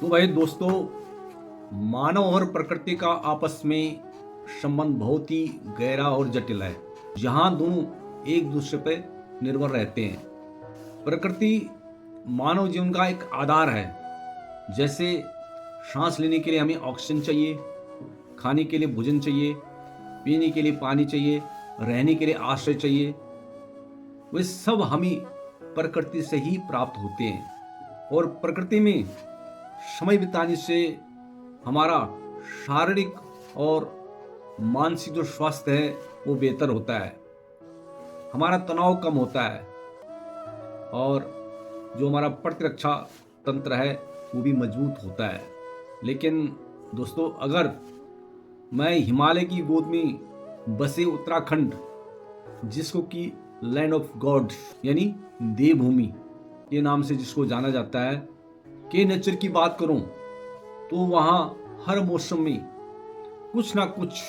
तो भाई दोस्तों, मानव और प्रकृति का आपस में संबंध बहुत ही गहरा और जटिल है, जहाँ दोनों एक दूसरे पर निर्भर रहते हैं। प्रकृति मानव जीवन का एक आधार है। जैसे सांस लेने के लिए हमें ऑक्सीजन चाहिए, खाने के लिए भोजन चाहिए, पीने के लिए पानी चाहिए, रहने के लिए आश्रय चाहिए। वे सब हमें प्रकृति से ही प्राप्त होते हैं। और प्रकृति में समय बिताने से हमारा शारीरिक और मानसिक जो स्वास्थ्य है वो बेहतर होता है, हमारा तनाव कम होता है और जो हमारा प्रतिरक्षा तंत्र है वो भी मजबूत होता है। लेकिन दोस्तों, अगर मैं हिमालय की गोद में बसे उत्तराखंड, जिसको कि लैंड ऑफ गॉड यानी देवभूमि के नाम से जिसको जाना जाता है, के नेचर की बात करूं तो वहाँ हर मौसम में कुछ ना कुछ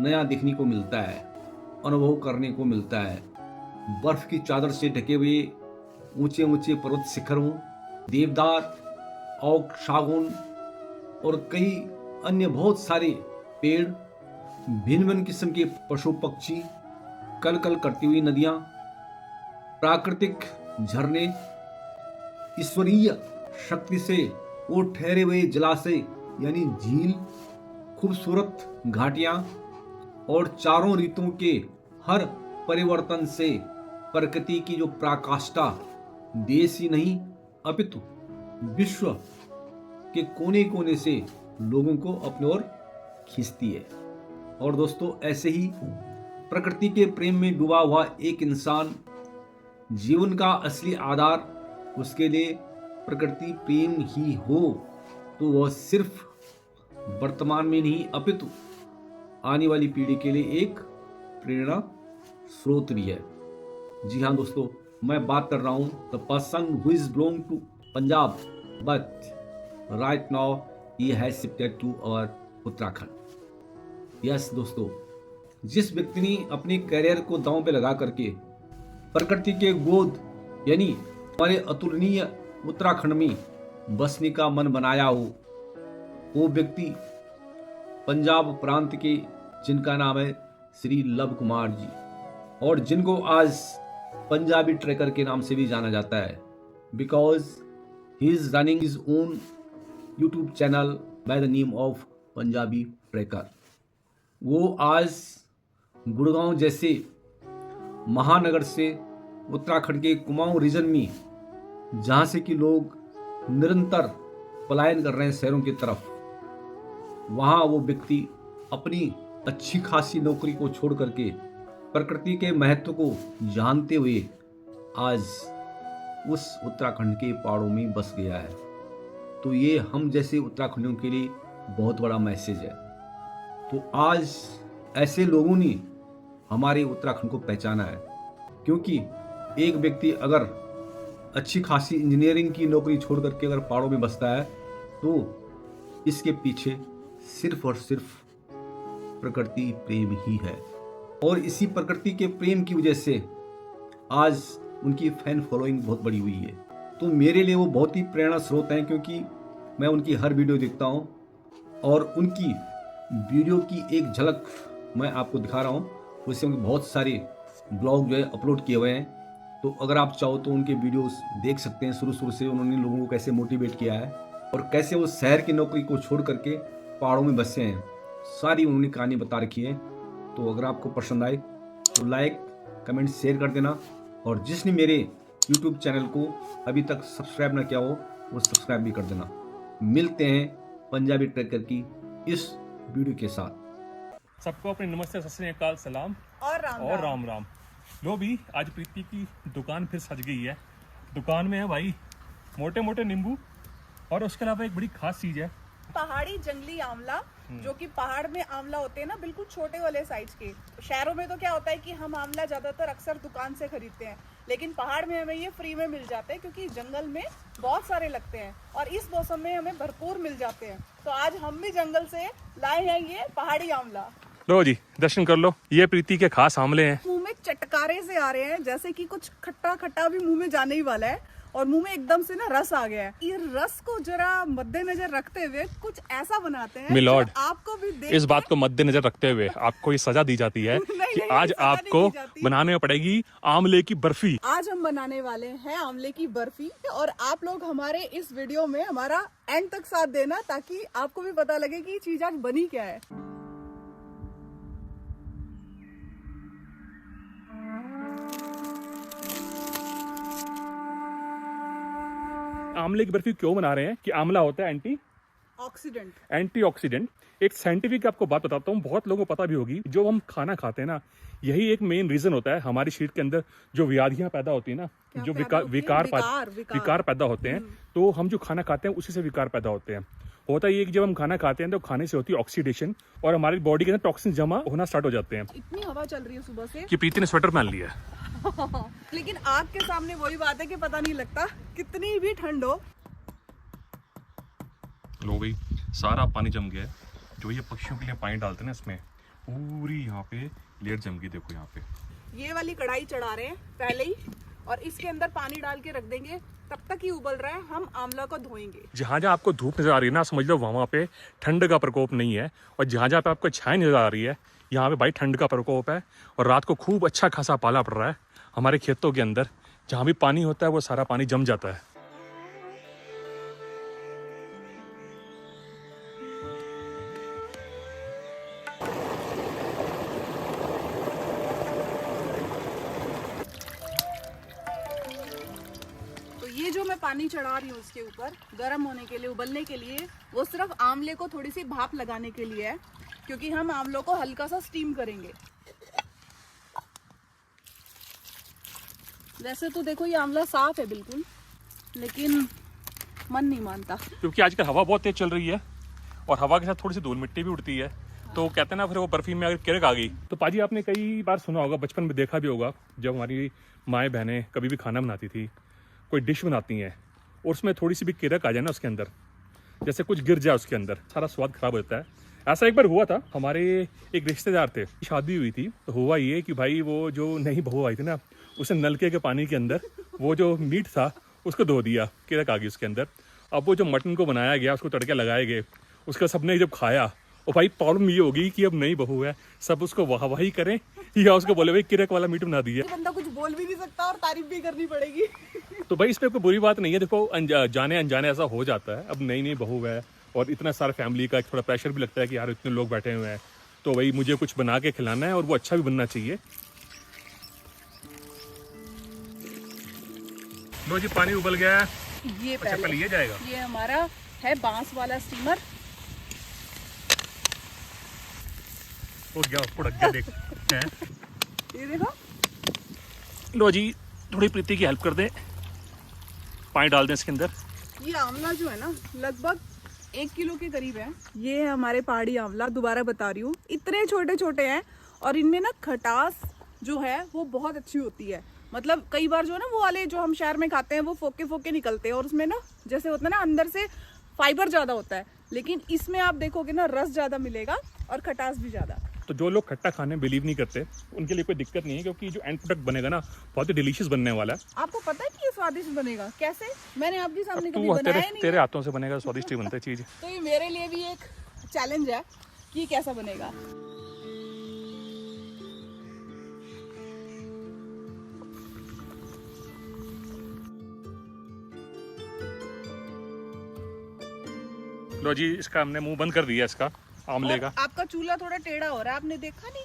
नया देखने को मिलता है, अनुभव करने को मिलता है। बर्फ की चादर से ढके हुए ऊंचे ऊंचे पर्वत शिखर हों, देवदार, ओक, सागौन और कई अन्य बहुत सारे पेड़, भिन्न भिन्न किस्म के पशु पक्षी, कल कल करती हुई नदियां, प्राकृतिक झरने, ईश्वरीय शक्ति से वो ठहरे हुए जलाशय यानी झील, खूबसूरत घाटियां और चारों ऋतुओं के हर परिवर्तन से प्रकृति की जो पराकाष्ठा देश ही नहीं अपितु विश्व के कोने कोने से लोगों को अपनी ओर खींचती है। और दोस्तों, ऐसे ही प्रकृति के प्रेम में डूबा हुआ एक इंसान जीवन का असली आधार उसके लिए प्रकृति प्रेम ही हो तो वह सिर्फ वर्तमान में नहीं अपितु आने वाली पीढ़ी के लिए एक प्रेरणा स्रोत भी है। जी हाँ दोस्तों, मैं बात कर रहा हूँ the person who is belong to Punjab but right now he has shifted to our Uttarakhand. Yes दोस्तों, जिस व्यक्ति ने अपने करियर को दांव पे लगा करके प्रकृति के गोद यानी हमारे अतुलनीय उत्तराखंड में बसने का मन बनाया हो, वो व्यक्ति पंजाब प्रांत के जिनका नाम है श्री लव कुमार जी, और जिनको आज पंजाबी ट्रैकर के नाम से भी जाना जाता है, because he is running his own YouTube channel by the name of Punjabi tracker. वो आज गुड़गांव जैसे महानगर से उत्तराखंड के कुमाऊं रीजन में, जहाँ से कि लोग निरंतर पलायन कर रहे हैं शहरों की तरफ, वहाँ वो व्यक्ति अपनी अच्छी खासी नौकरी को छोड़ करके प्रकृति के महत्व को जानते हुए आज उस उत्तराखंड के पहाड़ों में बस गया है। तो ये हम जैसे उत्तराखंडियों के लिए बहुत बड़ा मैसेज है। तो आज ऐसे लोगों ने हमारे उत्तराखंड को पहचाना है, क्योंकि एक व्यक्ति अगर अच्छी खासी इंजीनियरिंग की नौकरी छोड़ करके अगर पहाड़ों में बसता है तो इसके पीछे सिर्फ और सिर्फ प्रकृति प्रेम ही है। और इसी प्रकृति के प्रेम की वजह से आज उनकी फैन फॉलोइंग बहुत बड़ी हुई है। तो मेरे लिए वो बहुत ही प्रेरणा स्रोत हैं, क्योंकि मैं उनकी हर वीडियो देखता हूँ और उनकी वीडियो की एक झलक मैं आपको दिखा रहा हूँ। उससे उनके बहुत सारे ब्लॉग जो है अपलोड किए हुए हैं, तो अगर आप चाहो तो उनके वीडियोस देख सकते हैं। शुरू से उन्होंने लोगों को कैसे मोटिवेट किया है और कैसे वो शहर की नौकरी को छोड़ करके पहाड़ों में बसे हैं, सारी उन्होंने कहानी बता रखी है। तो अगर आपको पसंद आए तो लाइक, कमेंट, शेयर कर देना, और जिसने मेरे यूट्यूब चैनल को अभी तक सब्सक्राइब ना किया हो वो सब्सक्राइब भी कर देना। मिलते हैं पंजाबी ट्रैकर की इस वीडियो के साथ। सबको अपने नमस्ते, सत श्री अकाल, सलाम और राम राम। लो भी, आज प्रीति की दुकान फिर सज गई है। दुकान में है भाई मोटे मोटे नींबू, और उसके अलावा एक बड़ी खास चीज है, पहाड़ी जंगली आंवला, जो कि पहाड़ में आंवला होते हैं ना, बिल्कुल छोटे वाले साइज के। शहरों में तो क्या होता है कि हम आंवला ज्यादातर अक्सर दुकान से खरीदते हैं, लेकिन पहाड़ में हमें ये फ्री में मिल जाते हैं, क्योंकि जंगल में बहुत सारे लगते हैं और इस मौसम में हमें भरपूर मिल जाते हैं। तो आज हम भी जंगल से लाए हैं ये पहाड़ी आंवला। लो जी, दर्शन कर लो। ये प्रीति के खास आंवले हैं। मुंह में चटकारे से आ रहे हैं, जैसे कि कुछ खट्टा खट्टा भी मुंह में जाने ही वाला है। और मुंह में एकदम से ना रस आ गया है। ये रस को जरा मद्देनजर रखते हुए कुछ ऐसा बनाते हैं मिलॉर्ड, जो आपको भी देख इस बात को मद्देनजर रखते हुए आपको ये सजा दी जाती है नहीं, कि नहीं, आज सजा नहीं आपको दी जाती। बनाने पड़ेगी आंवले की बर्फी। आज हम बनाने वाले हैं आंवले की बर्फी और आप लोग हमारे इस वीडियो में हमारा एंड तक साथ देना ताकि आपको भी पता लगे कि ये चीज आज बनी क्या है। आंवले की बर्फी क्यों बना रहे हैं कि आंवला होता है एंटीऑक्सीडेंट। एक साइंटिफिक आपको बात बताता हूँ, बहुत लोगों को पता भी होगी। जो हम खाना खाते हैं ना, यही एक मेन रीजन होता है हमारे शरीर के अंदर जो व्याधियां पैदा होती है ना, जो विकार पैदा होते हैं, तो हम जो खाना खाते हैं उसी से विकार पैदा होते हैं। होता ये कि जब हम खाना खाते हैं तो खाने से होती है ऑक्सीडेशन और हमारी बॉडी के अंदर टॉक्सिन जमा होना स्टार्ट हो जाते हैं। इतनी हवा चल रही है सुबह से कि प्रीति ने स्वेटर पहन लिया है। लेकिन आग के सामने वही बात है कि पता नहीं लगता कितनी भी ठंड हो। लो भाई, सारा पानी जम गया है। जो ये पक्षियों के लिए पानी डालते हैं ना, इसमें पूरी यहाँ पे लेयर जम गई। देखो यहाँ पे ये वाली कढ़ाई चढ़ा रहे हैं पहले ही और इसके अंदर पानी डाल के रख देंगे। तब तक ही उबल रहा है, हम आंवला को धोएंगे। जहाँ जहाँ आपको धूप नजर आ रही है ना, समझ लो वहाँ पे ठंड का प्रकोप नहीं है। और जहाँ जहाँ पे आपको छाया नजर आ रही है, यहाँ पे भाई ठंड का प्रकोप है। और रात को खूब अच्छा खासा पाला पड़ रहा है हमारे खेतों के अंदर। जहाँ भी पानी होता है वो सारा पानी जम जाता है। ये जो मैं पानी चढ़ा रही हूँ उसके ऊपर गर्म होने के लिए, उबलने के लिए, वो सिर्फ आंवले को थोड़ी सी भाप लगाने के लिए है, क्योंकि हम आंवलों को हल्का सा स्टीम करेंगे। वैसे तो देखो ये आंवला साफ है बिल्कुल, लेकिन मन नहीं मानता क्योंकि आजकल हवा बहुत तेज चल रही है और हवा के साथ थोड़ी सी धूल मिट्टी भी उड़ती है। तो कहते हैं ना, फिर वो बर्फी में अगर किरक आ गई तो पाजी आपने कई बार सुना होगा, बचपन में देखा भी होगा, जब हमारी माएँ बहनें कभी भी खाना बनाती थी, कोई डिश बनाती हैं और उसमें थोड़ी सी भी किरक आ जाए ना उसके अंदर, जैसे कुछ गिर जाए उसके अंदर, सारा स्वाद खराब होता है। ऐसा एक बार हुआ था, हमारे एक रिश्तेदार थे, शादी हुई थी, तो हुआ ये कि भाई वो जो नई बहू आई थी ना, उसे नलके के पानी के अंदर वो जो मीट था उसको धो दिया, किरक आ गई उसके अंदर। अब वो जो मटन को बनाया गया, उसको तड़के लगाए गए, उसका सबने जब खाया, और भाई प्रॉब्लम ये होगी कि अब नई बहू है, सब उसको वाहवाही करें या उसको बोले भाई किरक वाला मीट बना दिया। बंदा कुछ बोल भी नहीं सकता और तारीफ भी करनी पड़ेगी। तो भाई इसमें कोई बुरी बात नहीं है। देखो, जाने अनजाने ऐसा हो जाता है। अब नई नई बहू है और इतना सारा फैमिली का थोड़ा प्रेशर भी लगता है कि यार इतने लोग बैठे हुए हैं, तो भाई मुझे कुछ बना के खिलाना है और वो अच्छा भी बनना चाहिए। लो जी, पानी उबल गया है। ये अच्छा, पहले ये जाएगा। ये हमारा है बांस वाला स्टीमर। हो गया, उड़क गया, देख। ये देखो। लो जी, थोड़ी प्रीति की हेल्प कर दें, पानी डाल दें इसके अंदर। ये आंवला जो है ना, लगभग 1 किलो के करीब है। ये है हमारे पहाड़ी आंवला, दोबारा बता रही हूँ, इतने छोटे छोटे हैं और इनमें ना खटास जो है वो बहुत अच्छी होती है। मतलब कई बार जो है ना, वो वाले जो हम शहर में खाते हैं वो फोके फोके निकलते हैं और उसमें ना जैसे होता है ना, अंदर से फाइबर ज्यादा होता है, लेकिन इसमें आप देखोगे ना रस ज्यादा मिलेगा और खटास भी ज्यादा। तो जो लोग खट्टा खाने बिलीव नहीं करते उनके लिए कोई दिक्कत नहीं है, क्योंकि जो एंड प्रोडक्ट बनेगा ना बहुत ही डिलीशियस बनने वाला है। आपको पता है कि ये स्वादिष्ट बनेगा कैसे? मैंने आपके सामने कभी तू बनाया नहीं। तेरे हाथों से बनेगा, स्वादिष्ट ही बनता है चीज। तो ये मेरे लिए भी एक चैलेंज है कि ये कैसा बनेगा। लो जी, इसका हमने मुंह बंद कर दिया, इसका आमले का। आपका चूल्हा थोड़ा टेढ़ा हो रहा है, आपने देखा नहीं?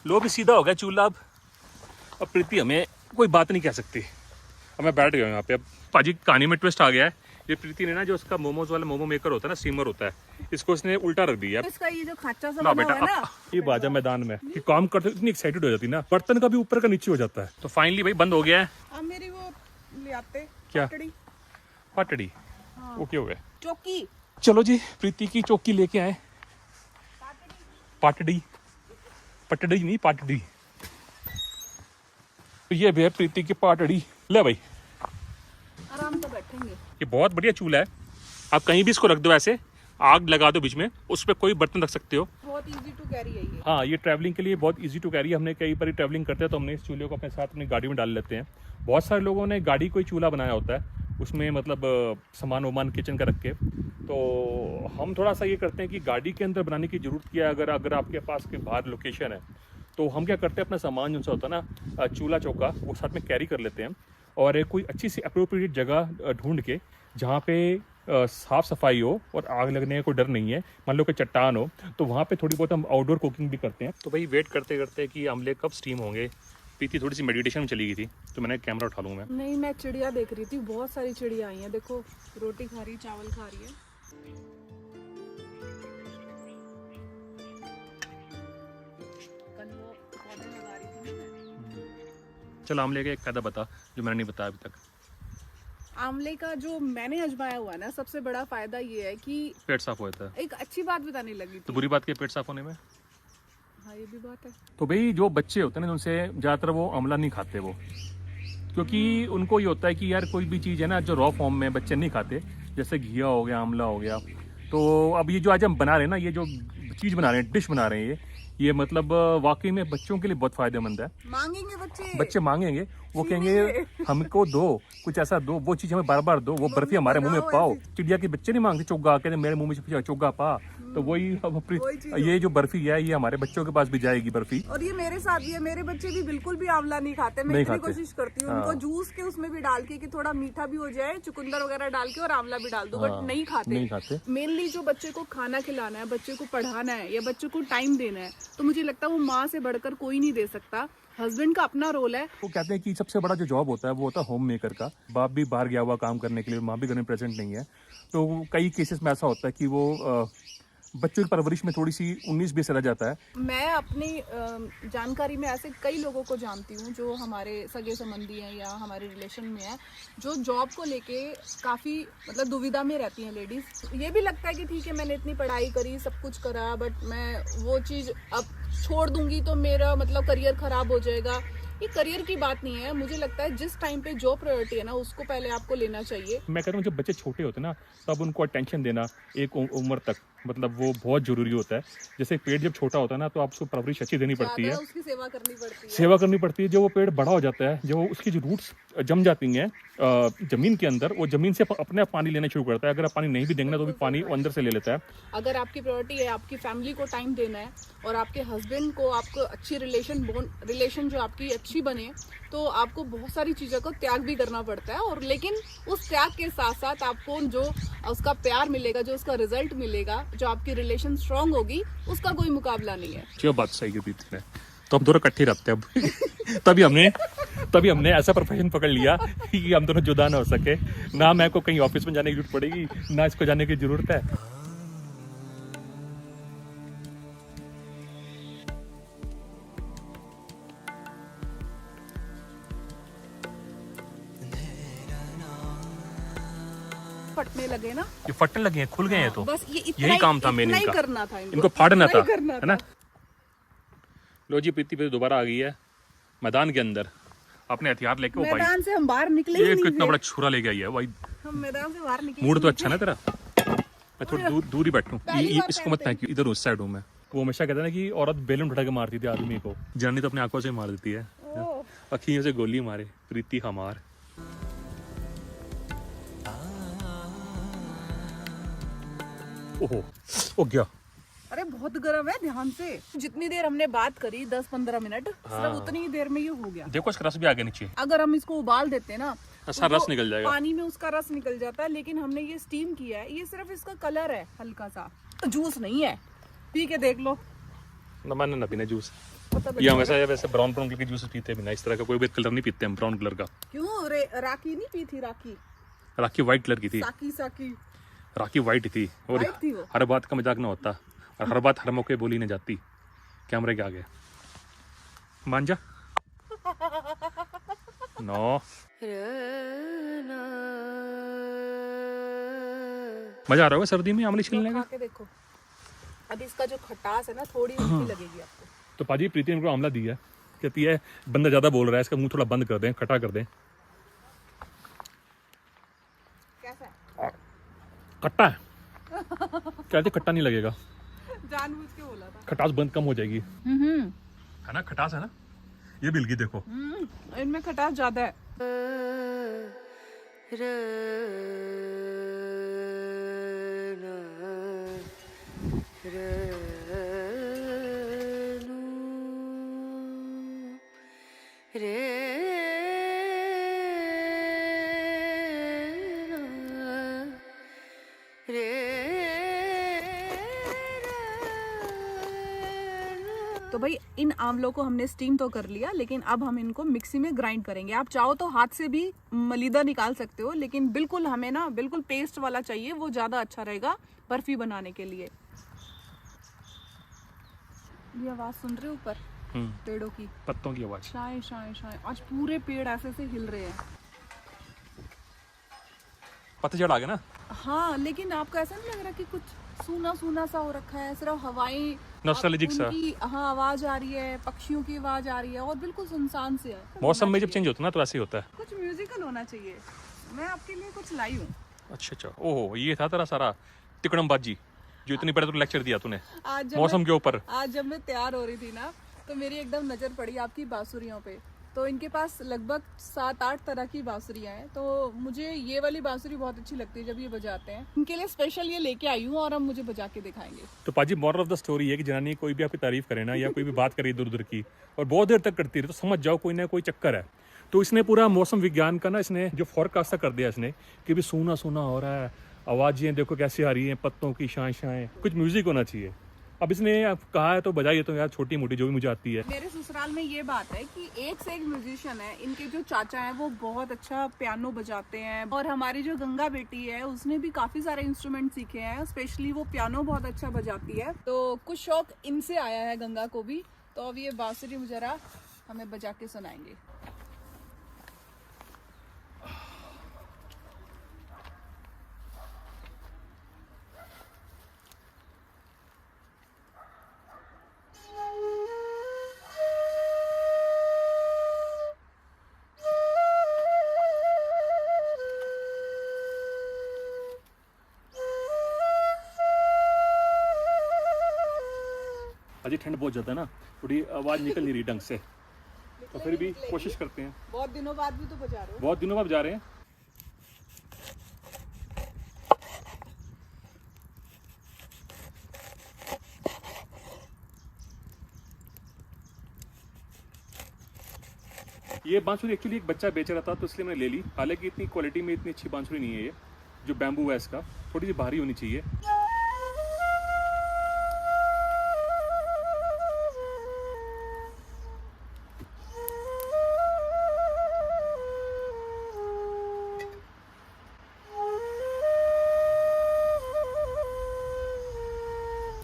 लो भी सीधा हो गया चूल्हा। अब प्रीति हमें कोई बात नहीं कह सकती। अब मैं बैठ गया हूँ यहाँ पे। अब पाजी कहानी में ट्विस्ट आ गया है। ये प्रीति ने ना, जो उसका मोमोज वाला मोमो मेकर होता है ना, स्टीमर होता है, इसको इसने उल्टा रख दिया। इसका ये जो खाचा सा ना बना बेटा, हुआ है ना, ये बाजा मैदान में कि काम करते इतनी एक्साइटेड हो जाती ना, बर्तन का भी ऊपर का नीचे हो जाता है। तो फाइनली भाई बंद हो गया है। आप मेरी वो ले आते क्या? पटड़ी। पटड़ी। हाँ। वो क्या हुआ? चौकी। चलो जी, प्रीति की चौकी लेके आए। पाटड़ी, पटड़ी नहीं, पाटड़ी। तो ये भी है प्रीति की पाटड़ी। ले भाई, आराम से बैठेंगे। ये बहुत बढ़िया चूल्हा है। आप कहीं भी इसको रख दो, ऐसे आग लगा दो बीच में, उस पर कोई बर्तन रख सकते हो। बहुत इजी टू कैरी है ये। हाँ, ये ट्रैवलिंग के लिए बहुत इजी टू कैरी। हमने कई बार ट्रैवलिंग करते हैं तो हमने इस चूल्हे को अपने साथ अपनी गाड़ी में डाल लेते हैं। बहुत सारे लोगों ने गाड़ी को ही चूल्हा बनाया होता है, उसमें मतलब सामान वामान किचन का रख के। तो हम थोड़ा सा ये करते हैं कि गाड़ी के अंदर बनाने की ज़रूरत क्या है। अगर आपके पास के बाहर लोकेशन है तो हम क्या करते हैं, अपना सामान जो सा होता है ना, चूल्हा चौका, वो साथ में कैरी कर लेते हैं और कोई अच्छी सी अप्रोप्रिएट जगह ढूंढ के जहाँ पे साफ़ सफाई हो और आग लगने का कोई डर नहीं है, मान लो कि चट्टान हो, तो वहाँ पे थोड़ी बहुत हम आउटडोर कुकिंग भी करते हैं। तो भाई वेट करते करते कि आमले कब स्टीम होंगे, प्रीति थोड़ी सी मेडिटेशन में चली गई थी तो मैंने कैमरा उठा लूँ मैं। नहीं, मैं चिड़िया देख रही थी, बहुत सारी चिड़िया आई हैं। देखो, रोटी खा रही, चावल खा रही है। चल आमले का एक फ़ायदा बता जो मैंने नहीं बताया अभी तक। आंवले का जो मैंने आजमाया हुआ है ना, सबसे बड़ा फायदा ये है कि पेट साफ होता है। एक अच्छी बात बताने लगी तो थी। बुरी बात क्या है पेट साफ होने में? हाँ, ये भी बात है। तो भाई जो बच्चे होते हैं ना, उनसे ज़्यादातर वो आंवला नहीं खाते वो, क्योंकि उनको ये होता है कि यार कोई भी चीज़ है ना जो रॉ फॉर्म में बच्चे नहीं खाते, जैसे घिया हो गया, आंवला हो गया। तो अब ये जो आज हम बना रहे हैं ना, ये जो चीज़ बना रहे हैं, डिश बना रहे हैं, ये मतलब वाकई में बच्चों के लिए बहुत फायदेमंद है। मांगेंगे बच्चे मांगेंगे, वो कहेंगे हमको दो, कुछ ऐसा दो, वो चीज़ हमें बार बार दो, वो बर्फी हमारे मुंह में पाओ। चिड़िया के बच्चे नहीं मांगते चोगा, कहते मेरे मुंह में चोगा पा। तो वही ये जो बर्फी है ये हमारे बच्चों के पास भी जाएगी बर्फी। और ये मेरे साथ भी है, मेरे बच्चे भी बिल्कुल भी आंवला नहीं खाते। मैं नहीं इतनी खाते। कोशिश करती हूँ उनको जूस के उसमें भी डाल के कि थोड़ा मीठा भी हो जाए, चुकंदर वगैरह डाल के और आंवला भी डाल दो, बट नहीं खाते। मेनली जो बच्चे को खाना खिलाना है, बच्चे को पढ़ाना है या बच्चे को टाइम देना है, तो मुझे लगता है वो माँ से बढ़कर कोई नहीं दे सकता। हस्बैंड का अपना रोल है। वो कहते हैं कि सबसे बड़ा जो जॉब होता है वो होता है होम मेकर का। बाप भी बाहर गया हुआ काम करने के लिए, माँ भी घर में प्रेजेंट नहीं है, तो कई केसेस में ऐसा होता है कि वो बच्चों की परवरिश में थोड़ी सी 19-20 रह जाता है। मैं अपनी जानकारी में ऐसे कई लोगों को जानती हूँ जो हमारे सगे संबंधी हैं या हमारे रिलेशन में है, जो जॉब को लेके काफ़ी मतलब दुविधा में रहती हैं लेडीज़। ये भी लगता है कि ठीक है, मैंने इतनी पढ़ाई करी, सब कुछ करा, बट मैं वो चीज़ अब छोड़ दूंगी तो मेरा मतलब करियर ख़राब हो जाएगा। ये करियर की बात नहीं है। मुझे लगता है जिस टाइम पे जो प्रायोरिटी है ना, उसको पहले आपको लेना चाहिए। मैं कह रहा हूँ जब बच्चे छोटे होते हैं ना, तब उनको अटेंशन देना एक उम्र तक मतलब वो बहुत जरूरी होता है। जैसे पेड़ जब छोटा होता है ना, तो आपको परवरिश अच्छी देनी पड़ती है, उसकी सेवा करनी पड़ती है। सेवा करनी पड़ती है। जब वो पेड़ बड़ा हो जाता है, जब उसकी जो रूट्स जम जाती हैं जमीन के अंदर, वो जमीन से अपने आप पानी लेना शुरू करता है। अगर आप पानी नहीं भी देंगे ना, तो भी पानी वो अंदर से ले लेता है। अगर आपकी प्रायोरिटी है आपकी फैमिली को टाइम देना है और आपके हस्बैंड को आपको अच्छी रिलेशन जो आपकी अच्छी बने, तो आपको बहुत सारी चीज़ों को त्याग भी करना पड़ता है। और लेकिन उस त्याग के साथ साथ आपको जो उसका प्यार मिलेगा, जो उसका रिजल्ट मिलेगा, जो आपकी रिलेशन स्ट्रांग होगी, उसका कोई मुकाबला नहीं है। जो बात सही है प्रीति ने, तो हम दोनों इकट्ठे रहते हैं अब तभी हमने ऐसा प्रोफेशन पकड़ लिया कि हम दोनों जुदा ना हो सके। ना मैं को कहीं ऑफिस में जाने की जरूरत पड़ेगी, ना इसको जाने की जरूरत है। फटने लगे ना, ये फटने लगे हैं, खुल गए हैं। तो बस ये यही काम था मेन इनका, करना था इनको फाड़ना था, है ना। लो जी, प्रीति फिर दोबारा आ गई है मैदान के अंदर अपने हथियार लेके। मैदान से हम बाहर निकले ही ये नहीं कितना थे। बड़ा छुरा ले गई है भाई। हम मैदान से बाहर निकले मूड तो ही अच्छा ना तेरा। मैं थोड़ी दूर ही बैठूं, पहली बार इसको मत फेंक, इधर उस साइड हूं मैं। वो हमेशा कहता है ना कि औरत बेलून उठा के मारती थी आदमी को, जनानी तो अपने आंखों से मार देती है, नहीं। ओह, अखियों से गोली मारे प्रीति हमार। ओहो, ओ गया। अरे बहुत गर्म है, ध्यान से। जितनी देर हमने बात करी 10-15 मिनट, सिर्फ उतनी ही देर में ये हो गया। देखो इसका रस भी आ गया नीचे। अगर हम इसको उबाल देते ना, ऐसा तो रस निकल जाएगा, पानी में उसका रस निकल जाता है। लेकिन हमने ये स्टीम किया है, ये सिर्फ इसका कलर है हल्का सा, जूस नहीं है। पी के देख लो, ना मैंने ना पीना जूस। पता लग या जाएगा। वैसे ब्राउन कलर के जूस पीते बिना, इस तरह का कोई भी कलर नहीं पीते हम ब्राउन कलर का। क्यों राखी नहीं पी थी? राखी व्हाइट कलर की थी, साकी राखी व्हाइट थी। और व्हाइट थी वो। हर बात का मजाक ना होता, और हर बात हर मौके बोली न जाती कैमरे के आगे। मान जा। नो मजा आ रहा होगा सर्दी में आमले छीलने का। खा के देखो, अब इसका जो खटास है ना, थोड़ी मीठी लगेगी आपको। तो पाजी प्रीति ने इनको आमला दिया, कहती है बंदा ज्यादा बोल रहा है, इसका मुंह थोड़ा बंद कर दें, खटा कर दें। कैसा है? खट्टा है, कहते खट्टा नहीं लगेगा। जानबूझ के बोला था। खटास बंद कम हो जाएगी, है ना? खटास है ना, ये बिल्गी देखो। इनमें खटास ज्यादा है। तो भाई इन आंवलों को हमने स्टीम तो कर लिया, लेकिन अब हम इनको मिक्सी में ग्राइंड करेंगे। आप चाहो तो हाथ से भी मलीदा निकाल सकते हो, लेकिन बिल्कुल हमें ना बिल्कुल पेस्ट वाला चाहिए, वो ज्यादा अच्छा रहेगा बर्फी बनाने के लिए। ये आवाज सुन रहे हो ऊपर पेड़ों की, पत्तों की आवाज। शाय शाय शाय, आज पूरे पेड़ ऐसे से हिल रहे हैं। पतझड़ आ गया ना। हाँ, लेकिन आपको ऐसा नहीं लग रहा कि कुछ सूना सूना सा हो रखा है? सिर्फ हवाएं, नॉस्टैल्जिक सा। उनकी हाँ आवाज आ रही है, पक्षियों की आवाज आ रही है, और बिल्कुल सुनसान से है। मौसम में जब चेंज होता है ना तो ऐसे ही होता है। कुछ म्यूजिकल होना चाहिए। मैं आपके लिए कुछ लाई हूँ। अच्छा, ओहो, ये था तेरा सारा तिकड़मबाजी जो इतनी पहले तो लेक्चर दिया तूने आज मौसम के ऊपर। आज जब मैं तैयार हो रही थी ना, तो मेरी एकदम नजर पड़ी आपकी बांसुरियों पे। तो इनके पास लगभग 7-8 तरह की बांसुरियां हैं। तो मुझे ये वाली बांसुरी बहुत अच्छी लगती है जब ये बजाते हैं। इनके लिए स्पेशल ये लेके आई हूँ और हम मुझे बजा के दिखाएंगे। तो पाजी, मॉरल ऑफ द स्टोरी है कि जनानी कोई भी आपकी तारीफ करे ना, या कोई भी बात करे दूर दूर की और बहुत देर तक करती रहे, तो समझ जाओ कोई ना कोई चक्कर है। तो इसने पूरा मौसम विज्ञान का ना, इसने जो फोरकास्ट कर दिया इसने कि भी सूना सूना हो रहा है, आवाजें देखो कैसे आ रही हैं, पत्तों की शाएं शाएं, कुछ म्यूजिक होना चाहिए। अब इसने कहा है तो बजाइए, तो यार छोटी मोटी जो भी मुझे आती है। मेरे ससुराल में ये बात है कि एक से एक म्यूजिशियन है। इनके जो चाचा हैं वो बहुत अच्छा पियानो बजाते हैं, और हमारी जो गंगा बेटी है उसने भी काफी सारे इंस्ट्रूमेंट सीखे हैं। स्पेशली वो पियानो बहुत अच्छा बजाती है, तो कुछ शौक इनसे आया है गंगा को भी। तो अब ये बांसुरी जरा हमें बजा के सुनाएंगे। अजी ठंड बहुत ज़्यादा है ना, थोड़ी आवाज़ निकल नहीं रही ढंग से, तो फिर भी कोशिश करते हैं। बहुत दिनों बाद भी तो बजा रहे हो। बहुत दिनों बाद जा रहे हैं। ये बांसुरी एक्चुअली एक बच्चा बेच रहा था, तो इसलिए मैंने ले ली। हालांकि इतनी क्वालिटी में इतनी अच्छी बांसुरी नहीं है ये, जो बैम्बू है इसका थोड़ी सी भारी होनी चाहिए।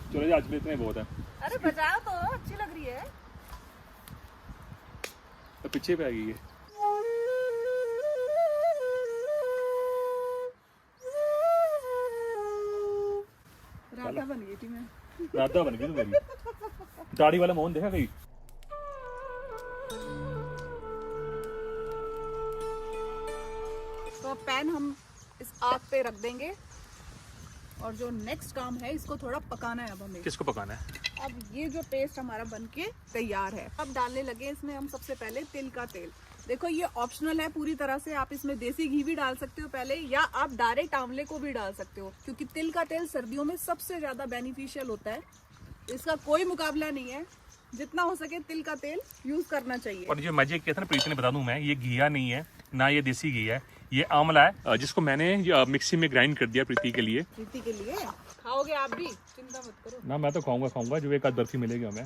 चलो जी, आज के लिए इतने बहुत है। अरे बजाओ तो, अच्छी लग रही है। तो पीछे पे आ गई है। राधा बन गई थी मैं। राधा बन गई तू मेरी। दाढ़ी वाला मोहन देखा कहीं? तो अब पैन हम इस आग पे रख देंगे, और जो नेक्स्ट काम है इसको थोड़ा पकाना है अब हमें। किसको पकाना है? अब ये जो पेस्ट हमारा बनके तैयार है, अब डालने लगे इसमें हम सबसे पहले तिल का तेल। देखो ये ऑप्शनल है पूरी तरह से, आप इसमें देसी घी भी डाल सकते हो पहले, या आप डायरेक्ट आंवले को भी डाल सकते हो, क्योंकि तिल का तेल सर्दियों में सबसे ज्यादा बेनिफिशियल होता है। इसका कोई मुकाबला नहीं है, जितना हो सके तिल का तेल यूज करना चाहिए। और जो मैजिक किया था ना प्रीति ने, बता दूं मैं, ये घिया नहीं है ना, ये देसी घी है, ये आंवला है, जिसको मैंने मिक्सी में ग्राइंड कर दिया प्रीति के लिए। प्रीति के लिए खाओगे आप भी, चिंता मत करो। ना मैं तो खाऊंगा जो एक आध बर्फी मिलेगी हमें।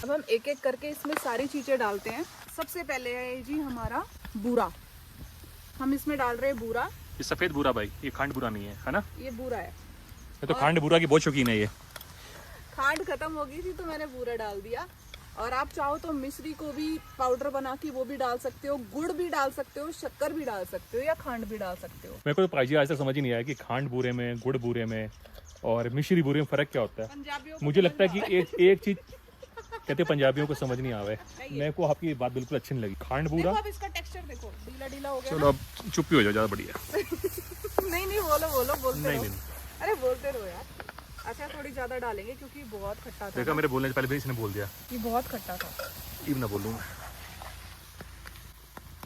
अब हम एक एक करके इसमें सारी चीजें डालते हैं। सबसे पहले है जी हमारा बूरा, हम इसमें डाल रहे हैं बूरा। ये सफेद बूरा भाई, ये खांड बूरा नहीं है ना? ये बूरा है। ये तो खांड बूरा की बहुत शौकीन है ये। खांड खत्म हो गई थी तो मैंने बूरा डाल दिया, और आप चाहो तो मिश्री को भी पाउडर बना के वो भी डाल सकते हो, गुड़ भी डाल सकते हो, शक्कर भी डाल सकते हो, या खांड भी डाल सकते हो। मेरे को तो पाजी आज तक समझ ही नहीं आया कि खांड बूरे में, गुड़ बूरे में और मिश्री बूरे में फर्क क्या होता है। पंजाबियों को मुझे लगता है कि एक चीज कहते पंजाबियों को समझ नहीं आवे। मेरे को आपकी बात बिल्कुल अच्छी नहीं लगी। खांड देखो पूरा। अब इसका टेक्सचर देखो, ढीला ढीला हो गया चलो अब चुप ही हो जाओ, ज्यादा बढ़िया। नहीं नहीं बोलो बोलो, बोलते नहीं रहो। नहीं अरे बोलते रहो यार। अच्छा थोड़ी ज्यादा डालेंगे क्योंकि बहुत खट्टा था देखा, मेरे बोलने से पहले भी इसने बोल दिया। ये बहुत खट्टा था। इब ना बोलूँ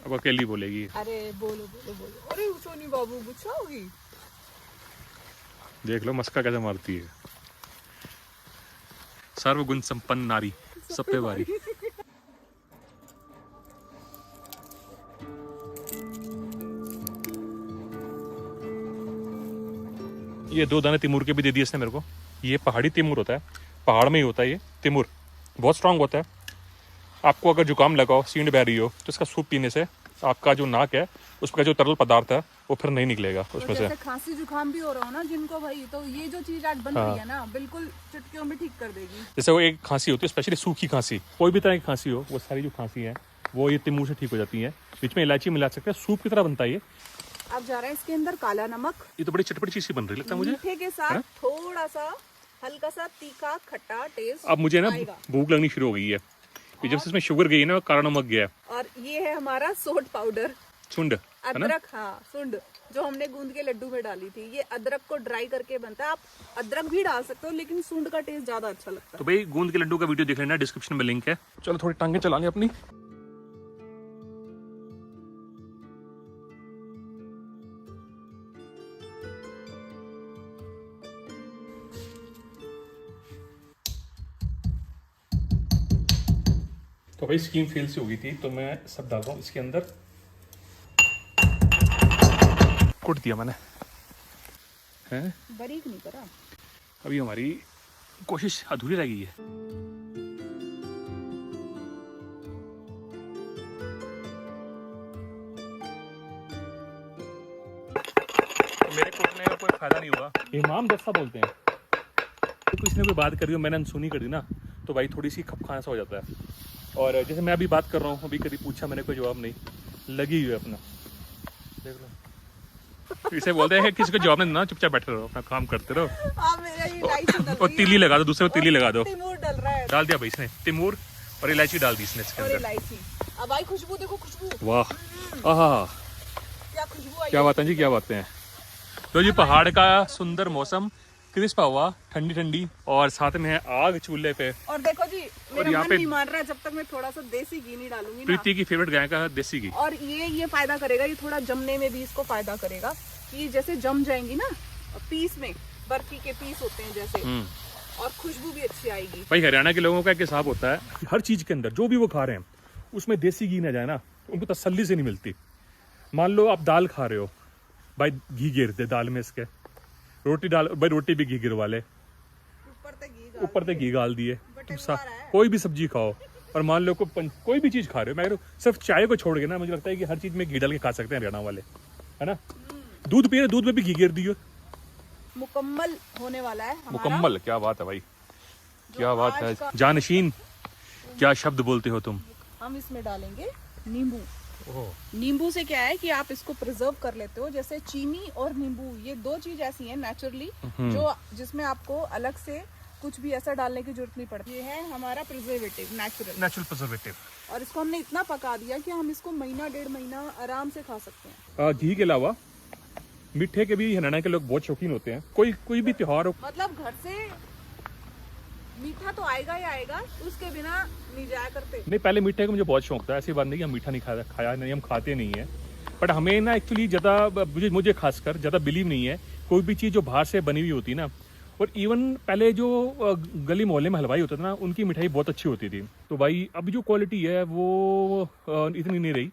अब अकेली बोलेगी। अरे बोलो बोलो बोलो। अरे सोनी बाबू गुस्सा होगी। देख लो मस्का कैसे मारती है। सर्वगुण संपन्न नारी, सब पे भारी। ये 2 दाने तिमूर के भी दे दिए इसने मेरे को। ये पहाड़ी तिमूर होता है, पहाड़ में ही होता है ये तिमूर, बहुत स्ट्रांग होता है। आपको अगर जुकाम लगा हो, सींड बह रही हो, तो इसका सूप पीने से आपका जो नाक है उसका जो तरल पदार्थ है वो फिर नहीं निकलेगा उसमें से। जैसे खांसी जुकाम भी हो रहा हो ना जिनको भाई, तो ये जो चीज आज बन रही है ना बिल्कुल चुटकियों में ठीक कर देगी। जैसे वो एक खांसी होती है, स्पेशली सूखी खांसी, कोई भी तरह की खांसी हो, वो सारी जो खांसी है वो ये तिमूर से ठीक हो जाती है। बीच में इलायची मिला सकते हैं, सूप की तरह बनता है ये। अब जा रहा है इसके अंदर काला नमक, ये तो बड़ी चटपटी चीज सी बन रही लगता है मुझे। मीठे के साथ थोड़ा सा हल्का सा तीखा खट्टा टेस्ट। अब मुझे ना आएगा। भूख लगनी शुरू हो गई है। ये जब से इसमें शुगर गई है ना, काला नमक गया है। और ये है हमारा सोट पाउडर, सुंड है ना। अदरक। हाँ सुंड, जो हमने गूंद के लड्डू में डाली थी। ये अदरक को ड्राई करके बनता है। आप अदरक भी डाल सकते हो लेकिन सूंड का टेस्ट ज्यादा अच्छा लगता तो भाई गूंद के लड्डू का वीडियो देख लेना, डिस्क्रिप्शन में लिंक है। चलो थोड़ी टांगे चला लें अपनी। तो भाई स्कीम फेल से हो गई थी, तो मैं सब डाल रहा हूँ इसके अंदर। कुट दिया मैंने, हैं? है। बारीक नहीं करा। अभी हमारी कोशिश अधूरी रह गई है। मेरे कुटने का कोई फायदा नहीं हुआ। इमाम जैसा बोलते हैं, तो किसी ने कोई बात करी हो, मैंने अनसुनी कर दी ना, तो भाई थोड़ी सी खपखाना सा हो जाता है। और जैसे मैं अभी बात कर रहा हूँ, अभी कभी पूछा मैंने, कोई जवाब नहीं, लगी हुई है अपना। देख लो, इसे बोलते हैं कि किसी को जवाब नहीं देना, चुपचाप बैठे रहो, अपना काम करते रहो। आप मेरा ये इलायची डल और रही तीली लगा दो, दूसरे को तीली लगा दो। तिमूर डल रहा है। डाल दिया भाई इसने तिमूर, और इलायची डाल दी इसने इसके और अंदर। इलायची। अब आई खुशबू, देखो खुशबू, वाह, आहा, क्या खुशबू आई। क्या बातें जी, क्या बातें हैं। तो जी पहाड़ का सुंदर मौसम, क्रिस्प हवा, ठंडी ठंडी, और साथ में है आग चूल्हे पे। और देखो जी मेरा यहाँ मन पे नहीं मान रहा है जब तक मैं थोड़ा सा देसी घी नहीं डालूंगी ना। प्रीति की फेवरेट गाय का देसी घी। और ये फायदा करेगा, ये थोड़ा जमने में भी इसको फायदा करेगा कि ये जैसे जम जाएंगी ना पीस में, बर्फी के पीस होते हैं जैसे, और खुशबू भी अच्छी आएगी। भाई हरियाणा के लोगों का एक हिसाब होता है कि हर चीज के अंदर जो भी वो खा रहे हैं उसमें देसी घी ना जाए ना, उनको तसल्ली से नहीं मिलती। मान लो आप दाल खा रहे हो, भाई घी गिर दे दाल में इसके, रोटी डाल भाई, रोटी भी घी गिरवा ले, ऊपर से घी गाल दिए। कोई भी सब्जी खाओ, और मान लो कोई भी चीज खा रहे हो, मैं सिर्फ चाय को छोड़ के ना, मुझे लगता है कि हर चीज में घी डाल के खा सकते हैं हरियाणा वाले, है ना। दूध पी रहे, दूध में भी घी गिर दियो। मुकम्मल होने वाला है हमारा। मुकम्मल, क्या बात है भाई, क्या बात है। का- जानशीन, क्या शब्द बोलते हो तुम। हम इसमें डालेंगे नींबू। नींबू से क्या है कि आप इसको प्रिजर्व कर लेते हो। जैसे चीनी और नींबू, ये 2 चीज ऐसी हैं नेचुरली जो जिसमें आपको अलग से कुछ भी ऐसा डालने की जरूरत नहीं पड़ती। ये है हमारा प्रिजर्वेटिव, नेचुरल प्रिजर्वेटिव। और इसको हमने इतना पका दिया कि हम इसको महीना 1.5 महीना आराम से खा सकते हैं। घी के अलावा मीठे के भी हरियाणा के लोग बहुत शौकीन होते हैं। कोई भी त्योहार हो, मतलब घर से मीठा तो आएगा ही आएगा, उसके बिना नहीं जाया करते। नहीं पहले मीठे का मुझे बहुत शौक था, ऐसी बात नहीं कि हम मीठा नहीं खाया नहीं, हम खाते नहीं है। बट हमें ना एक्चुअली ज़्यादा, मुझे खासकर ज़्यादा बिलीव नहीं है कोई भी चीज़ जो बाहर से बनी हुई होती ना। और इवन पहले जो गली मोहल्ले में हलवाई होता था ना, उनकी मिठाई बहुत अच्छी होती थी। तो भाई अभी जो क्वालिटी है वो इतनी नहीं रही।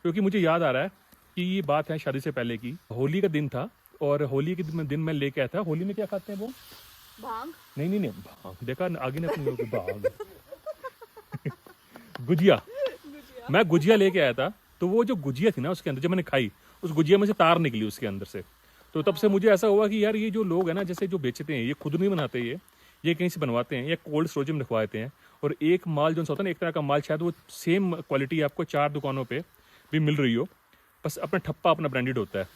क्योंकि मुझे याद आ रहा है कि ये बात है शादी से पहले की, होली का दिन था, और होली के दिन मैं लेके आया था। होली में क्या खाते हैं वो, भांग। नहीं भांग, देखा आगे ने अपनी भांग गुजिया। मैं गुजिया लेके आया था, तो वो जो गुजिया थी ना उसके अंदर, जब मैंने खाई, उस गुजिया में से तार निकली उसके अंदर से। तो तब से मुझे ऐसा हुआ कि यार ये जो लोग हैं ना, जैसे जो बेचते हैं, ये खुद नहीं बनाते, ये कहीं से बनवाते हैं, या कोल्ड स्टोरेज में रखवा देते हैं। और एक माल जो होता है ना, एक तरह का माल, शायद वो सेम क्वालिटी आपको 4 दुकानों पे भी मिल रही हो, बस अपना ठप्पा अपना ब्रांडेड होता है।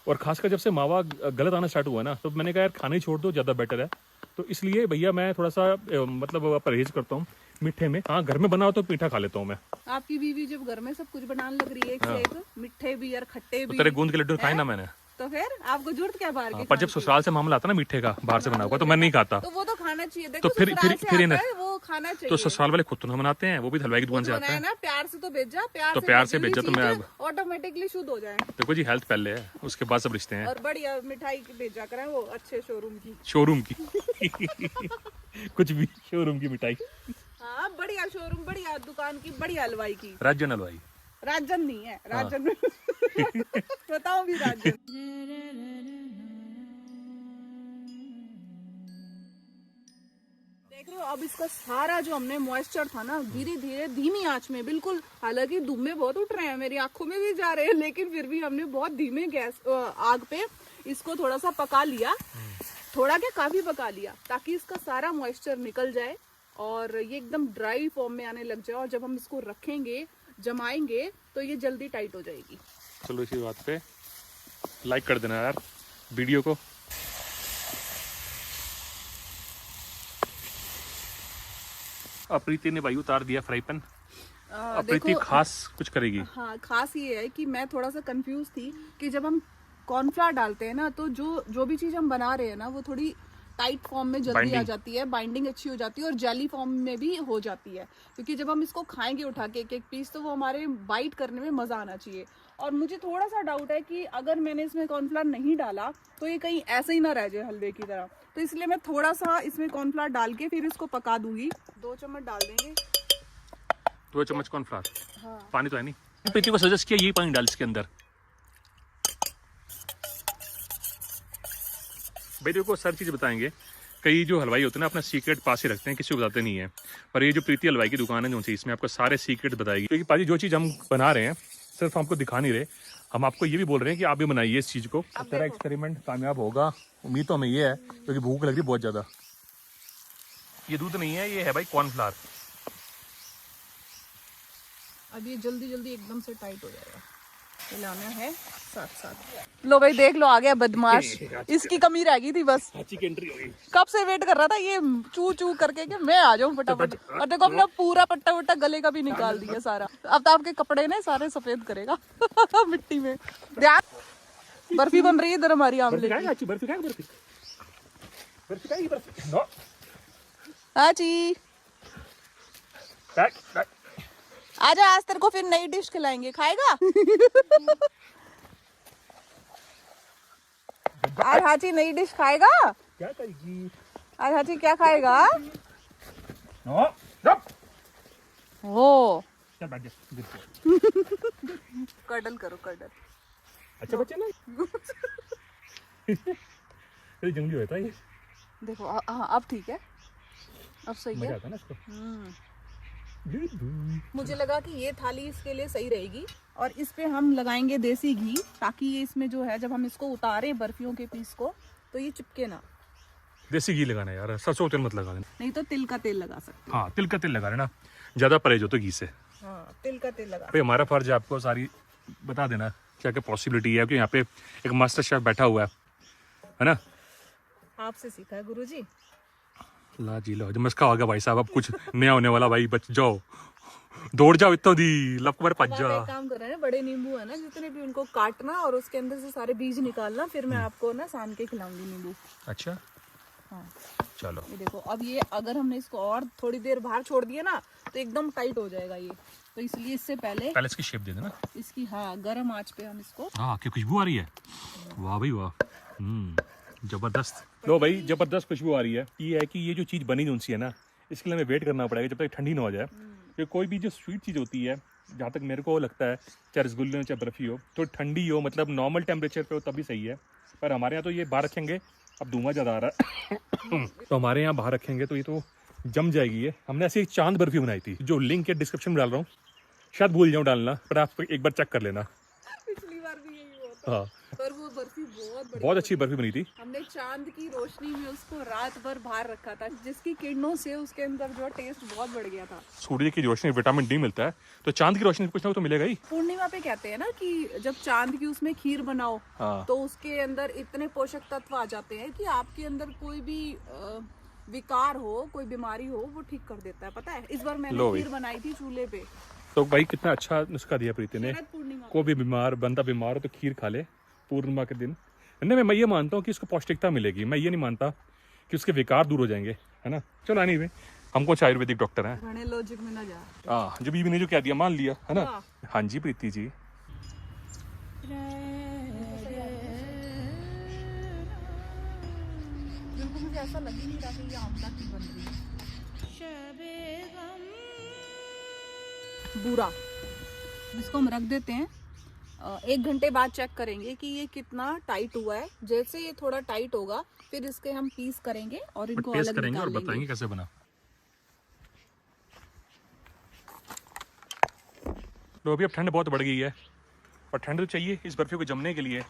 और खासकर जब से मावा गलत आना स्टार्ट हुआ ना, तो मैंने कहा यार खाने छोड़ दो, ज़्यादा बेटर है। तो इसलिए भैया मैं थोड़ा सा मतलब परहेज करता हूँ। मीठे में। हाँ, घर में बनाओ तो मीठा खा लेता हूँ मैं। आपकी बीवी जब घर में सब कुछ बनाने लग रही है एक से एक, मीठे भी और खट्टे तो भी, तेरे गूंद के लड्डू खाए ना मैंने। तो फिर आपको जरूरत क्या बाहर के पर जब खाने की? ससुराल से मामला आता ना मीठे का बाहर से बना हुआ, तो मैं नहीं खाता। तो वो तो खाना चाहिए। देखो तो फिर ससुराल से फिर आता है, वो खाना चाहिए। तो ससुराल वाले खुद तो ना बनाते हैं, वो भी हलवाई की दुकान से आता बनाया है। ना, प्यार से तो भेजा, तो प्यार से भेजा तो मैं ऑटोमेटिकली शुद्ध हो जाए। देखो जी, हेल्थ पहले है, उसके बाद सब रिश्ते हैं। और बढ़िया मिठाई भेजा करें वो अच्छे शोरूम की। शोरूम की कुछ भी शोरूम की मिठाई। हाँ बढ़िया शोरूम, बढ़िया दुकान की, बढ़िया हलवाई की। राजन हलवाई। राजन नहीं है, राजन बताओ भी राजन। देख रहे हो अब इसका सारा जो हमने मॉइस्चर था ना, धीरे धीरे धीमी आंच में, बिल्कुल, हालांकि दुम्बे बहुत उठ रहे हैं, मेरी आंखों में भी जा रहे हैं, लेकिन फिर भी हमने बहुत धीमे गैस आग पे इसको थोड़ा सा पका लिया। थोड़ा क्या, काफी पका लिया, ताकि इसका सारा मॉइस्चर निकल जाए और ये एकदम ड्राई फॉर्म में आने लग जाए। और जब हम इसको रखेंगे, जमाएंगे, तो ये जल्दी टाइट हो जाएगी। चलो इसी बात पे लाइक कर देना यार वीडियो को। प्रीति ने भाई उतार दिया फ्राई पैन। प्रीति खास कुछ करेगी। हाँ, खास ये है कि मैं थोड़ा सा कंफ्यूज थी कि जब हम कॉर्नफ्लावर डालते हैं ना, तो जो भी चीज हम बना रहे हैं ना, वो थोड़ी टाइट फॉर्म में जल्दी आ जाती है, बाइंडिंग अच्छी हो जाती है और जेली फॉर्म में भी हो जाती है। क्योंकि जब हम इसको खाएंगे उठा के एक एक पीस, तो वो हमारे बाइट करने में मजा आना चाहिए। और मुझे थोड़ा सा डाउट है कि अगर मैंने इसमें कॉर्नफ्लावर नहीं डाला तो ये कहीं ऐसे ही ना रह जाए हलवे की तरह, तो इसलिए मैं थोड़ा सा इसमें कॉर्नफ्लावर डाल के फिर इसको पका दूंगी। 2 चम्मच डाल देंगे। 2 चम्मच कॉर्नफ्लावर। हाँ। पानी तो है नहीं। प्रीति को सजेस्ट किया यही पानी डाल इसके अंदर। भाई देखो, सारी चीज़ बताएंगे। कई जो हलवाई होते हैं ना, अपना सीक्रेट पास ही रखते हैं, किसी को बताते नहीं है। पर ये जो प्रीति हलवाई की दुकान है जो सी, इसमें आपको सारे सीक्रेट बताएगी। क्योंकि पाजी जो चीज़ हम बना रहे हैं सिर्फ हमको दिखा नहीं रहे, हम आपको ये भी बोल रहे हैं कि आप भी बनाइए इस चीज़ को। तेरा एक्सपेरिमेंट कामयाब होगा, उम्मीद तो हमें ये है, क्योंकि भूख लग रही है बहुत ज़्यादा। ये दूध नहीं है, ये है भाई कॉर्नफ्लावर। अब ये जल्दी जल्दी एकदम से टाइट हो जाएगा, मिलाना है साथ साथ। लो भाई देख लो, आ गया बदमाश, इसकी कमी रह गई थी बस। हाची की एंट्री हो गई। कब से वेट कर रहा था ये चू चू करके कि मैं आ जाऊं फटाफट। और देखो अपना पूरा पट्टा वट्टा गले का भी निकाल दिया सारा। अब तो आपके कपड़े ने सारे सफेद करेगा मिट्टी में। ध्यान, बर्फी बन रही है इधर हमारी आमले की। हाची आजा, आज तेरे को फिर नई डिश खिलाएंगे, खाएगा? आज हाची नई डिश खाएगा? क्या करेगी? आज हाची क्या खाएगा? ओ कर्डल करो, कर्डल। अच्छा बच्चे ना जंगली होता है ये। देखो हाँ अब ठीक है, अब सही है। मजा आता है ना इसको। मुझे लगा कि ये थाली इसके लिए सही रहेगी। और इस पे हम लगाएंगे देसी घी, ताकि ये इसमें जो है, जब हम इसको उतारें बर्फियों के पीस को, तो ये चिपके ना। देसी घी लगाना यार, सरसों तेल मत लगा देना। नहीं तो तिल का तेल लगा सकते। हाँ, तिल का तेल लगा लेना, ज्यादा परहेज हो तो घी से। हाँ, तिल का तेल लगा। भाई हमारा फर्ज है आपको सारी बता देना क्या क्या पॉसिबिलिटी है, कि यहाँ पे एक मास्टर शेफ बैठा हुआ है ना। आपसे सीखा है गुरुजी। ला जी लो, जब मस्का हो गया भाई साहब, अब कुछ नया होने वाला। भाई बच जाओ, दौड़ जाओ, इतना दी लप पर पच जा। एक काम कर रहे हैं, बड़े नींबू है ना, जितने भी उनको काटना और उसके अंदर से सारे बीज निकालना, फिर मैं आपको ना सान के खिलाऊंगी नींबू। अच्छा हाँ चलो। ये देखो, अब ये अगर हमने इसको और थोड़ी देर बाहर छोड़ दिया ना, तो एकदम टाइट हो जाएगा ये। तो इसलिए इससे पहले इसकी शेप दे देना इसकी, हाँ, गर्म आंच पे हम इसको। हाँ, क्या खुशबू आ रही है, वाह भाई वाह, जबरदस्त। लो भाई, जबरदस्त खुशबू आ रही है। ये है कि ये जो चीज़ बनी सी है ना, इसके लिए हमें वेट करना पड़ेगा जब तक ठंडी ना हो जाए। क्योंकि कोई भी जो स्वीट चीज़ होती है, जहाँ तक मेरे को लगता है, चाहे रसगुल्ले हो चाहे बर्फी हो, तो ठंडी हो, मतलब नॉर्मल टेम्परेचर पे हो तभी सही है। पर हमारे यहाँ तो ये बाहर रखेंगे, अब धुआं ज़्यादा आ रहा है तो हमारे यहाँ बाहर रखेंगे तो ये तो जम जाएगी। ये हमने ऐसी एक चांद बर्फी बनाई थी, जो लिंक है डिस्क्रिप्शन में डाल रहा हूँ, शायद भूल जाऊँ डालना, पर आप एक बार चेक कर लेना। पिछली बार भी यही हुआ था। हाँ, पर वो बर्फी बहुत अच्छी बर्फी बनी थी। हमने चांद की रोशनी में उसको रात भर बाहर रखा था, जिसकी किरणों से उसके अंदर जो टेस्ट बहुत बढ़ गया था। सूर्य की रोशनी, विटामिन डी मिलता है, तो चांद की रोशनी कुछ ना कुछ तो मिलेगा ही। पूर्णिमा पे कहते हैं ना कि जब चांद की उसमें खीर बनाओ, हाँ। तो उसके अंदर इतने पोषक तत्व आ जाते हैं कि आपके अंदर कोई भी विकार हो, कोई बीमारी हो, वो ठीक कर देता है, पता है। इस बार मैंने लो भाई। खीर बनाई थी चूल्हे पे, तो भाई कितना अच्छा नुस्खा दिया प्रीति ने। शरद पूर्णिमा कोई भी बंदा बीमार हो तो खीर खा ले पूर्णिमा के दिन। नहीं, मैं ये मानता हूँ कि उसको पौष्टिकता मिलेगी, मैं ये नहीं मानता कि उसके विकार दूर हो जाएंगे, है ना। चलो आनी में हम कुछ आयुर्वेदिक डॉक्टर हैं। घने लॉजिक में ना जा। हाँ, जो बीवी ने जो कह दिया मान लिया, है ना। हाँ। हाँ जी प्रीति जी। बिल्कुल मुझे ऐसा लग ही नहीं रहा कि ये आंवला की बन रही है। बुरा, इसको हम रख देते हैं। 1 घंटे बाद चेक करेंगे कि ये कितना टाइट हुआ है। जैसे ये थोड़ा टाइट होगा फिर इसके हम पीस करेंगे और इनको टेस्ट अलग करेंगे और निकाल बताएंगे लेंगे। कैसे बना। तो अभी अब ठंड बहुत बढ़ गई है और ठंड तो चाहिए इस बर्फी को जमने के लिए।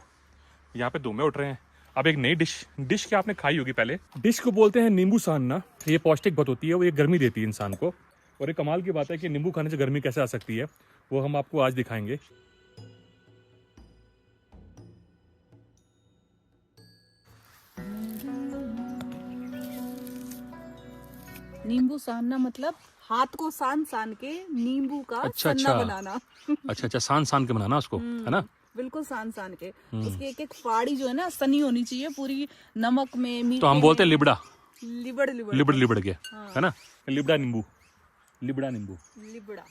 यहाँ पे धुएं उठ रहे हैं। अब एक नई डिश क्या आपने खाई होगी पहले। डिश को बोलते हैं नींबू सानना। ये पौष्टिक बहुत होती है, वो ये गर्मी देती है इंसान को। और एक कमाल की बात है कि नींबू खाने से गर्मी कैसे आ सकती है वो हम आपको आज दिखाएंगे। नींबू सानना मतलब हाथ को सान सान के नींबू का सन्ना बनाना। अच्छा, सान के बनाना उसको, है ना। बिल्कुल सान सान के। उसकी एक एक फाड़ी जो है ना सनी होनी चाहिए पूरी, नमक में, मीठे तो हम बोलते हैं लिबड़ा, लिबड़ लिबड़ लिबड़ के, है ना। लिबड़ा नींबू। लिबड़ा।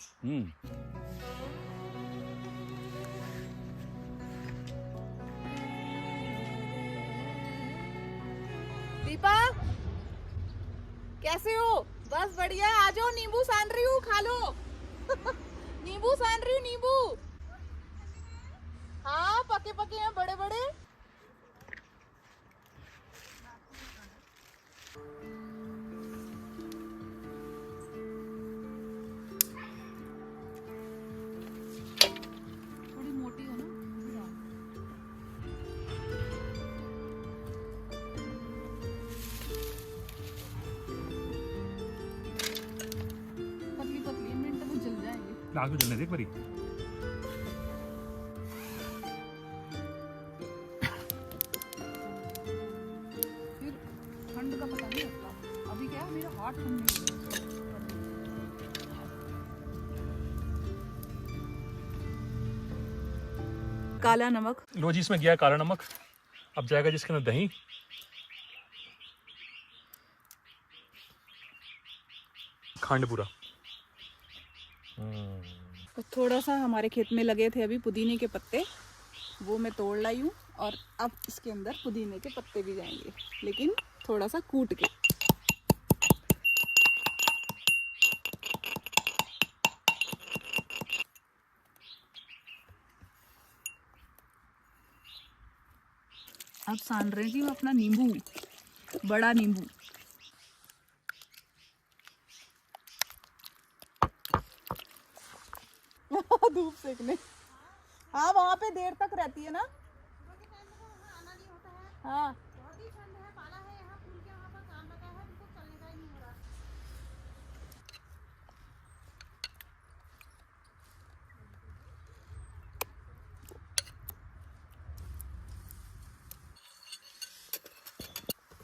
दीपा कैसे हो? बस बढ़िया, आ जाओ, नींबू सान रही हूँ, खा लो। नींबू सान रही हूँ, नींबू। हाँ पके पके हैं बड़े बड़े। थोड़ी मोटी हो ना। पतली पतली मिनट तो जल जाएंगे। आग तो जलने दे एक बारी। फिर ठंड का पता नहीं लगता। अभी क्या है, मेरा हाथ ठंड नहीं है। काला नमक। लो जी, इसमें गया काला नमक। अब जाएगा जिसके अंदर दही, खंड पूरा। तो थोड़ा सा हमारे खेत में लगे थे अभी पुदीने के पत्ते, वो मैं तोड़ लाई हूँ। और अब इसके अंदर पुदीने के पत्ते भी जाएंगे, लेकिन थोड़ा सा कूट के। अब सान रही थी मैं अपना नींबू, बड़ा नींबू। धूप सेकने। हाँ वहाँ पे देर तक रहती है ना। हाँ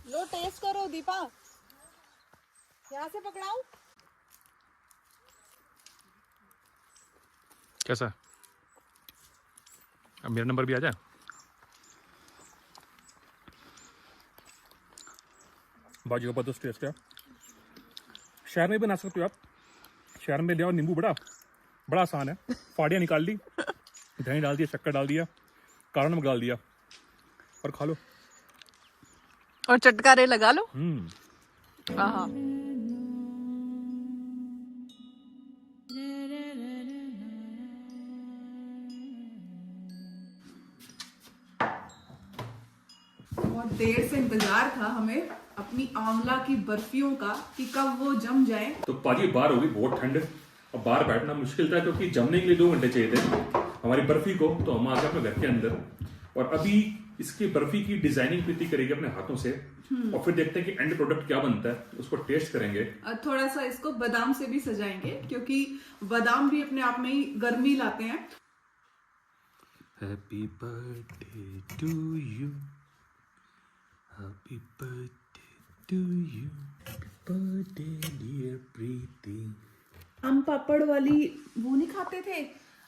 लो टेस्ट करो दीपा, यहाँ से पकड़ाऊं। कैसा? अब मेरा नंबर भी आ जाए। बाजी जबरदस्त टेस्ट है। शहर में भी बना सकते हो आप। शहर में ले आओ नींबू, बड़ा आसान है। फाड़ियाँ निकाल ली, दही डाल दिया, शक्कर डाल दिया, काला नमक डाल दिया और खा लो। और चटकारे लगा लो। हम्म। बहुत देर से इंतजार था हमें अपनी आंवला की बर्फियों का कि कब वो जम जाए। तो पाजी बाहर होगी बहुत ठंड, अब बाहर बैठना मुश्किल था क्योंकि जमने के लिए 2 घंटे चाहिए थे हमारी बर्फी को। तो हम आ गए अपने घर के अंदर और अभी इसकी बर्फी की डिजाइनिंग प्रीति करेगी अपने हाथों से और फिर देखते हैं कि एंड प्रोडक्ट क्या बनता है, उसको टेस्ट करेंगे। थोड़ा सा इसको बादाम से भी सजाएंगे क्योंकि बादाम भी अपने आप में ही गर्मी लाते हैं। Happy birthday to you, happy birthday to you. Birthday dear Preeti. हम पापड़ वाली वो नहीं खाते थे,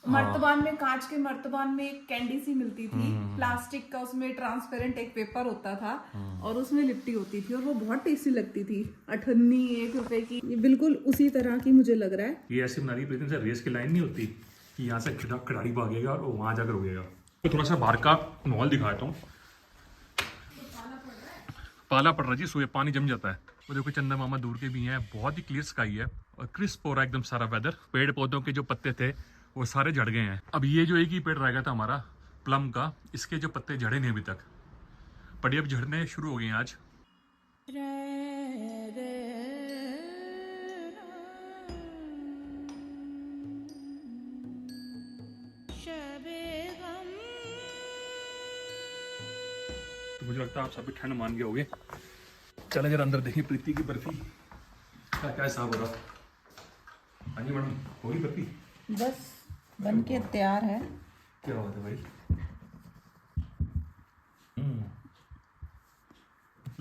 मर्तबान में, कांच के मर्तबान में एक कैंडी सी मिलती थी, प्लास्टिक का, उसमें ट्रांसपेरेंट एक पेपर होता था और उसमें लिपटी होती थी और वो बहुत टेस्टी लगती थी, 98 1 रुपए की। ये बिल्कुल उसी तरह की मुझे लग रहा है। ये ऐसे बना रही प्रीति से रेस की लाइन नहीं होती कि यहाँ से खिलाड़ी भागेगा और वहां जाकर रुकेगा। तो थोड़ा सा बाहर का माहौल दिखाता हूँ। पाला पड़ रहा जी, सुबह पानी जम जाता है। वो देखो चंदा मामा दूर के भी हैं, बहुत ही क्लियर स्काई है और क्रिस्प हो रहा है एकदम सारा वेदर। पेड़ पौधों के जो पत्ते थे वो सारे झड़ गए हैं। अब ये जो एक ही पेड़ रह गया था हमारा प्लम का, इसके जो पत्ते झड़े नहीं अभी तक, पर ये अब झड़ने शुरू हो गए हैं आज। तो मुझे लगता है आप सभी ठंड मान गए होगे। चले जरा अंदर देखिए प्रीति की बर्फी क्या क्या हिसाब हो रहा। हाँ जी मैडम, होगी बर्फी? बस बन के तैयार है। क्या बात है भाई।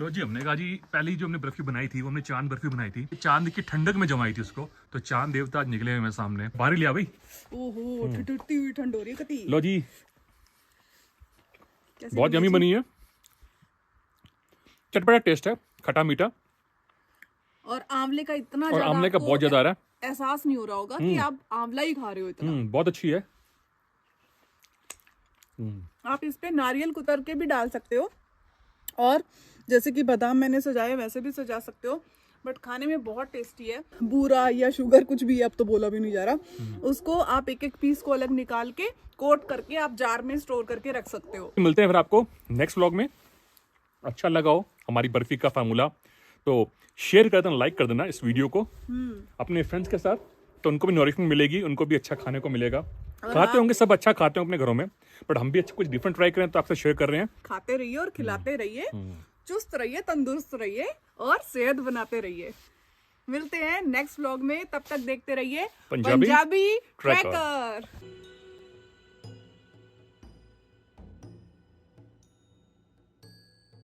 लो जी, हमने कहा जी पहली जो हमने बर्फी बनाई थी वो हमने चांद बर्फी बनाई थी, चांद की ठंडक में जमाई थी उसको, तो चांद देवता आज निकले हुए मेरे सामने। बाहर लिया भाई। ओहो, ठिठुरती हुई ठंड हो रही है कती। लो जी, बहुत यमी बनी है, चटपटा टेस्ट है, खट्टा मीठा, और आंवले का इतना और ज्यादा आंवले का आपको बहुत ज्यादा आ रहा है, एहसास नहीं हो रहा होगा कि आप आंवला ही खा रहे हो इतना। बहुत अच्छी है। आप इस पे नारियल कुतर के भी डाल सकते हो, और जैसे कि बादाम मैंने सजाए वैसे भी सजा सकते हो, बट खाने में बहुत टेस्टी है। बूरा या शुगर कुछ भी है, अब तो बोला भी नहीं जा रहा, उसको आप एक एक पीस को अलग निकाल के कोट करके आप जार में स्टोर करके रख सकते हो। मिलते हैं फिर आपको नेक्स्ट व्लॉग में। अच्छा लगा हो हमारी बर्फी का फार्मूला तो शेयर कर देना, लाइक कर देना इस वीडियो को अपने फ्रेंड्स के साथ, तो उनको भी नॉरिशमेंट मिलेगी, उनको भी अच्छा खाने को मिलेगा। खाते होंगे सब, अच्छा खाते होंगे अपने घरों में, बट हम भी अच्छा कुछ डिफरेंट ट्राई करें तो आपसे शेयर कर रहे हैं। खाते रहिए और खिलाते रहिए, चुस्त रहिए, तंदुरुस्त रहिए और सेहत बनाते रहिए। मिलते हैं नेक्स्ट व्लॉग में, तब तक देखते रहिए पंजाबी पंजाबी ट्रैकर। ट्रैकर।